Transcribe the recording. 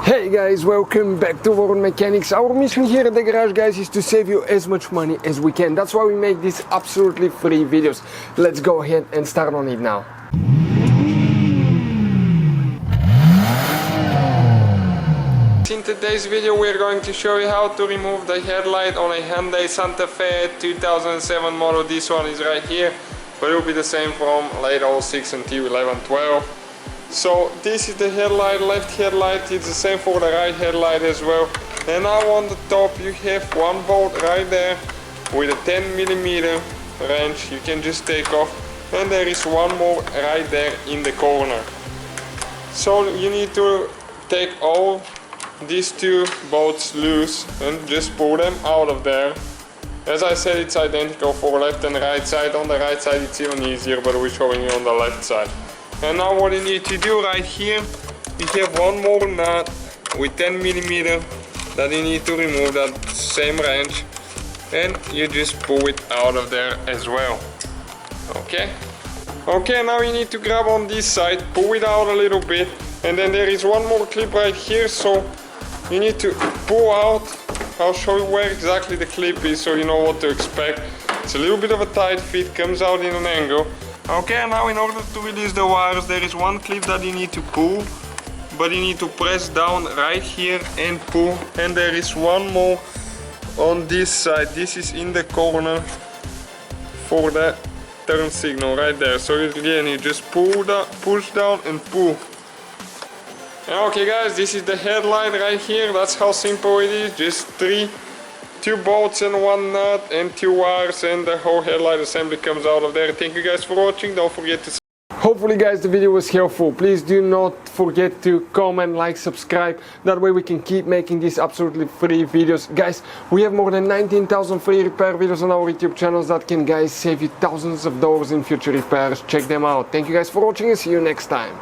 Hey guys, welcome back to World Mechanics. Our mission here at the garage, guys, is to save you as much money as we can. That's why we make these absolutely free videos. Let's go ahead and start on it now. In today's video we're going to show you how to remove the headlight on a Hyundai Santa Fe 2007 model. This one is right here, but it will be the same from late 06 until 11-12. So this is the headlight, left headlight, it's the same for the right headlight as well. And now on the top you have one bolt right there with a 10mm wrench you can just take off, and there is one more right there in the corner. So you need to take all these two bolts loose and just pull them out of there. As I said, it's identical for left and right side. On the right side it's even easier, but we're showing you on the left side. And now what you need to do right here, you have one more nut with 10mm that you need to remove, that same wrench, and you just pull it out of there as well. Okay, now you need to grab on this side, pull it out a little bit, and then there is one more clip right here, so you need to pull out. I'll show you where exactly the clip is so you know what to expect. It's a little bit of a tight fit, comes out in an angle. Okay, now in order to release the wires, there is one clip that you need to pull, but you need to press down right here and pull. And there is one more on this side. This is in the corner for the turn signal right there. So again, you just push down and pull. Okay guys, this is the headlight right here. That's how simple it is. Just two bolts and one nut and two wires, and the whole headlight assembly comes out of there. Thank you guys for watching. Don't forget to... Hopefully guys the video was helpful. Please do not forget to comment, like, subscribe. That way we can keep making these absolutely free videos. Guys, we have more than 19,000 free repair videos on our YouTube channels that can, guys, save you thousands of dollars in future repairs. Check them out. Thank you guys for watching and see you next time.